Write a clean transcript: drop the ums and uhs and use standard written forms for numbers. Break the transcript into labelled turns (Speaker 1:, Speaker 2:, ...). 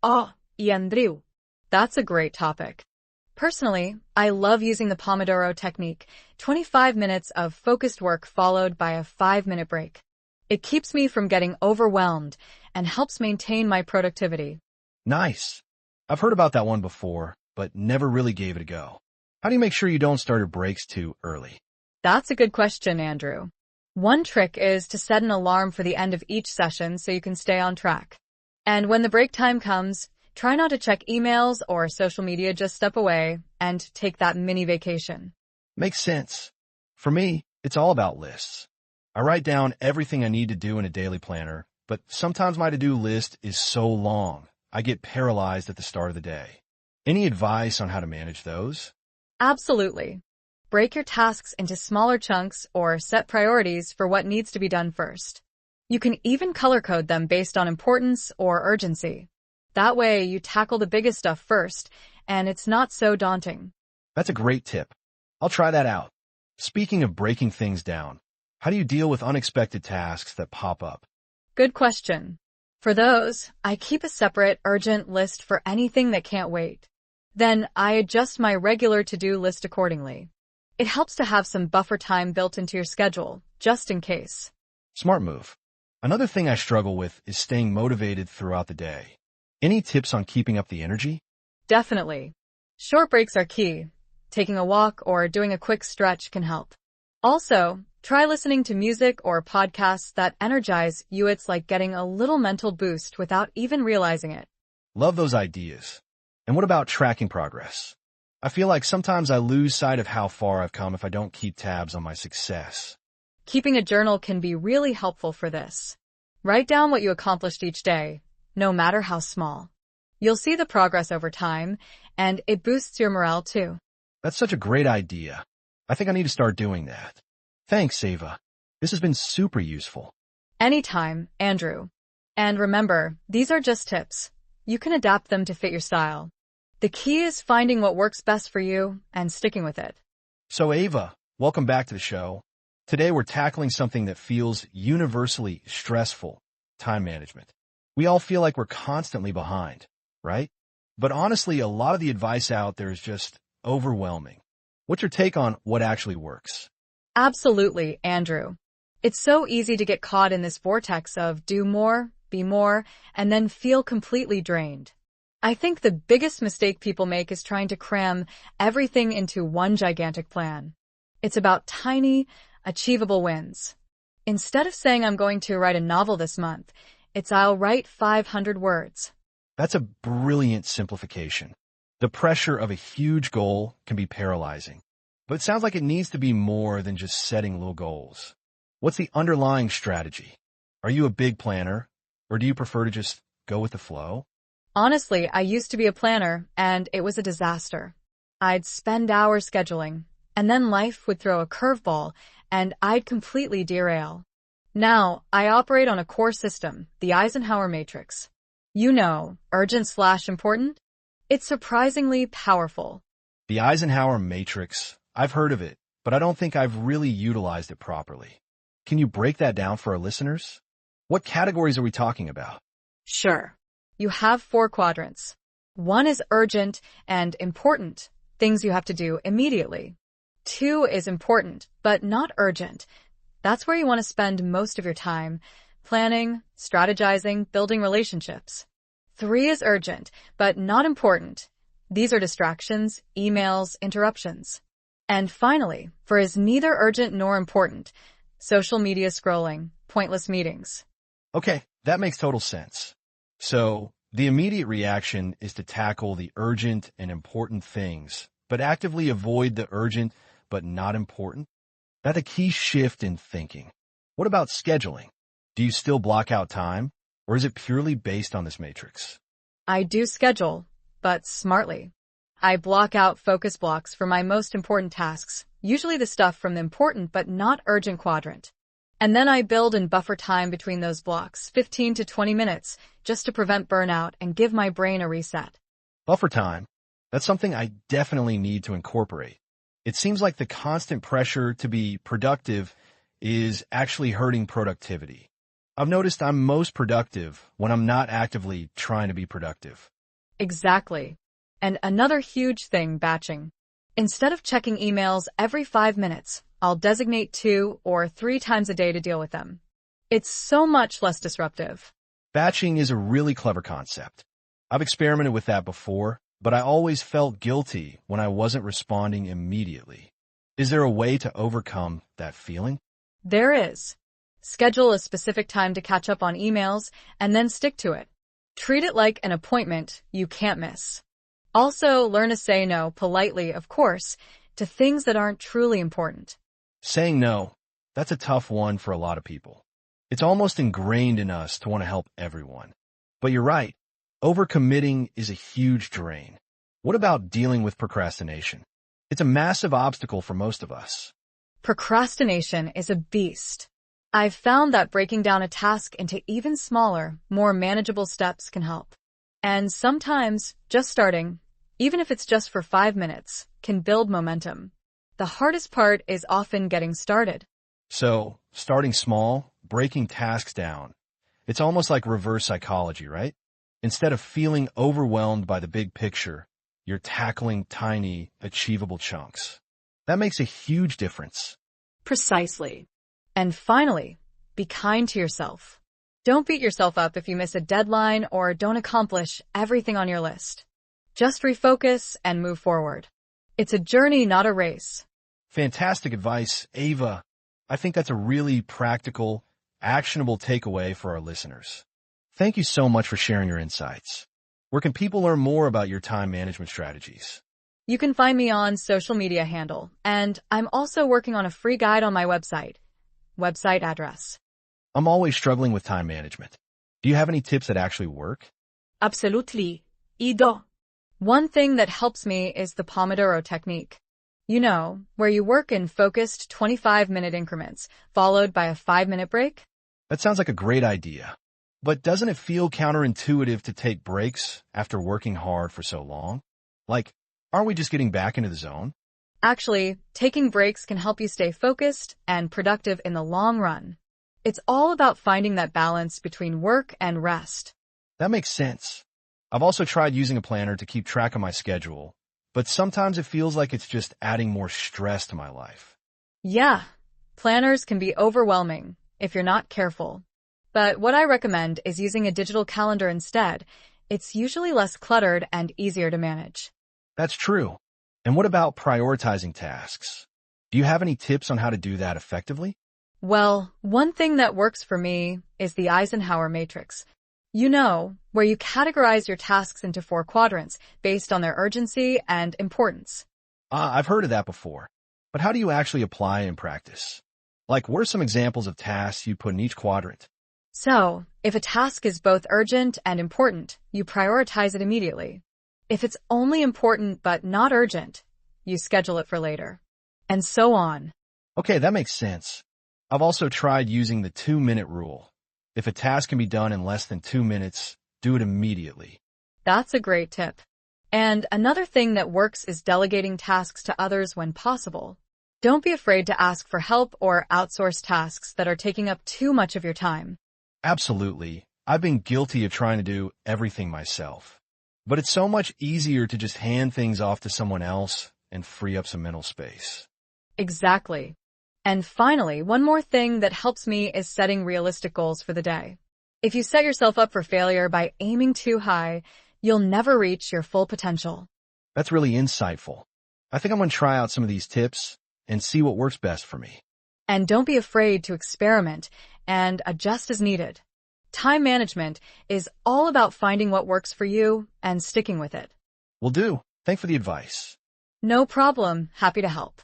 Speaker 1: Oh, Andrew. That's a great topic. Personally, I love using the Pomodoro technique, 25 minutes of focused work followed by a 5-minute break. It keeps me from getting overwhelmed and helps maintain my productivity.
Speaker 2: Nice. I've heard about that one before, but never really gave it a go. How do you make sure you don't start your breaks too early?
Speaker 1: That's a good question, Andrew. One trick is to set an alarm for the end of each session so you can stay on track. And when the break time comes, try not to check emails or social media, just step away and take that mini vacation.
Speaker 2: Makes sense. For me, it's all about lists. I write down everything I need to do in a daily planner, but sometimes my to-do list is so long, I get paralyzed at the start of the day. Any advice on how to manage those?
Speaker 1: Absolutely. Break your tasks into smaller chunks or set priorities for what needs to be done first. You can even color code them based on importance or urgency. That way, you tackle the biggest stuff first, and it's not so daunting.
Speaker 2: That's a great tip. I'll try that out. Speaking of breaking things down, how do you deal with unexpected tasks that pop up?
Speaker 1: Good question. For those, I keep a separate urgent list for anything that can't wait. Then I adjust my regular to-do list accordingly. It helps to have some buffer time built into your schedule, just in case.
Speaker 2: Smart move. Another thing I struggle with is staying motivated throughout the day. Any tips on keeping up the energy?
Speaker 1: Definitely. Short breaks are key. Taking a walk or doing a quick stretch can help. Also, try listening to music or podcasts that energize you. It's like getting a little mental boost without even realizing it.
Speaker 2: Love those ideas. And what about tracking progress? I feel like sometimes I lose sight of how far I've come if I don't keep tabs on my success.
Speaker 1: Keeping a journal can be really helpful for this. Write down what you accomplished each day, no matter how small. You'll see the progress over time, and it boosts your morale too.
Speaker 2: That's such a great idea. I think I need to start doing that. Thanks, Ava. This has been super useful.
Speaker 1: Anytime, Andrew. And remember, these are just tips. You can adapt them to fit your style. The key is finding what works best for you and sticking with it.
Speaker 2: So Ava, welcome back to the show. Today we're tackling something that feels universally stressful, time management. We all feel like we're constantly behind, right? But honestly, a lot of the advice out there is just overwhelming. What's your take on what actually works?
Speaker 1: Absolutely, Andrew. It's so easy to get caught in this vortex of do more, be more, and then feel completely drained. I think the biggest mistake people make is trying to cram everything into one gigantic plan. It's about tiny, achievable wins. Instead of saying I'm going to write a novel this month, it's I'll write 500 words.
Speaker 2: That's a brilliant simplification. The pressure of a huge goal can be paralyzing, but it sounds like it needs to be more than just setting little goals. What's the underlying strategy? Are you a big planner, or do you prefer to just go with the flow?
Speaker 1: Honestly, I used to be a planner, and it was a disaster. I'd spend hours scheduling, and then life would throw a curveball, and I'd completely derail. Now, I operate on a core system, the Eisenhower matrix. You know, urgent/important? It's surprisingly powerful.
Speaker 2: The Eisenhower matrix, I've heard of it, but I don't think I've really utilized it properly. Can you break that down for our listeners? What categories are we talking about?
Speaker 1: Sure. You have 4 quadrants. 1 is urgent and important, things you have to do immediately. 2 is important, but not urgent. That's where you want to spend most of your time, planning, strategizing, building relationships. 3 is urgent, but not important. These are distractions, emails, interruptions. And finally, 4 is neither urgent nor important. Social media scrolling, pointless meetings.
Speaker 2: Okay, that makes total sense. So, the immediate reaction is to tackle the urgent and important things, but actively avoid the urgent but not important? That's a key shift in thinking. What about scheduling? Do you still block out time, or is it purely based on this matrix?
Speaker 1: I do schedule, but smartly. I block out focus blocks for my most important tasks, usually the stuff from the important but not urgent quadrant. And then I build and buffer time between those blocks, 15 to 20 minutes, just to prevent burnout and give my brain a reset.
Speaker 2: Buffer time. That's something I definitely need to incorporate. It seems like the constant pressure to be productive is actually hurting productivity. I've noticed I'm most productive when I'm not actively trying to be productive.
Speaker 1: Exactly. And another huge thing, batching. Instead of checking emails every 5 minutes, I'll designate 2 or 3 times a day to deal with them. It's so much less disruptive.
Speaker 2: Batching is a really clever concept. I've experimented with that before, but I always felt guilty when I wasn't responding immediately. Is there a way to overcome that feeling?
Speaker 1: There is. Schedule a specific time to catch up on emails and then stick to it. Treat it like an appointment you can't miss. Also, learn to say no politely, of course, to things that aren't truly important.
Speaker 2: Saying no, that's a tough one for a lot of people. It's almost ingrained in us to want to help everyone. But you're right, overcommitting is a huge drain. What about dealing with procrastination? It's a massive obstacle for most of us.
Speaker 1: Procrastination is a beast. I've found that breaking down a task into even smaller, more manageable steps can help. And sometimes, just starting, even if it's just for 5 minutes, can build momentum. The hardest part is often getting started.
Speaker 2: So, starting small, breaking tasks down. It's almost like reverse psychology, right? Instead of feeling overwhelmed by the big picture, you're tackling tiny, achievable chunks. That makes a huge difference.
Speaker 1: Precisely. And finally, be kind to yourself. Don't beat yourself up if you miss a deadline or don't accomplish everything on your list. Just refocus and move forward. It's a journey, not a race.
Speaker 2: Fantastic advice, Ava. I think that's a really practical, actionable takeaway for our listeners. Thank you so much for sharing your insights. Where can people learn more about your time management strategies?
Speaker 1: You can find me on social media handle, and I'm also working on a free guide on my website. Website address.
Speaker 2: I'm always struggling with time management. Do you have any tips that actually work?
Speaker 1: Absolutely. Ido. One thing that helps me is the Pomodoro technique. You know, where you work in focused 25-minute increments, followed by a 5-minute break?
Speaker 2: That sounds like a great idea. But doesn't it feel counterintuitive to take breaks after working hard for so long? Like, aren't we just getting back into the zone?
Speaker 1: Actually, taking breaks can help you stay focused and productive in the long run. It's all about finding that balance between work and rest.
Speaker 2: That makes sense. I've also tried using a planner to keep track of my schedule, but sometimes it feels like it's just adding more stress to my life.
Speaker 1: Yeah, planners can be overwhelming if you're not careful. But what I recommend is using a digital calendar instead. It's usually less cluttered and easier to manage.
Speaker 2: That's true. And what about prioritizing tasks? Do you have any tips on how to do that effectively?
Speaker 1: Well, one thing that works for me is the Eisenhower matrix. You know, where you categorize your tasks into 4 quadrants based on their urgency and importance.
Speaker 2: I've heard of that before. But how do you actually apply it in practice? Like, what are some examples of tasks you put in each quadrant?
Speaker 1: So, if a task is both urgent and important, you prioritize it immediately. If it's only important but not urgent, you schedule it for later. And so on.
Speaker 2: Okay, that makes sense. I've also tried using the 2-minute rule. If a task can be done in less than 2 minutes, do it immediately.
Speaker 1: That's a great tip. And another thing that works is delegating tasks to others when possible. Don't be afraid to ask for help or outsource tasks that are taking up too much of your time.
Speaker 2: Absolutely. I've been guilty of trying to do everything myself. But it's so much easier to just hand things off to someone else and free up some mental space.
Speaker 1: Exactly. And finally, one more thing that helps me is setting realistic goals for the day. If you set yourself up for failure by aiming too high, you'll never reach your full potential.
Speaker 2: That's really insightful. I think I'm going to try out some of these tips and see what works best for me.
Speaker 1: And don't be afraid to experiment and adjust as needed. Time management is all about finding what works for you and sticking with it.
Speaker 2: Will do. Thanks for the advice.
Speaker 1: No problem. Happy to help.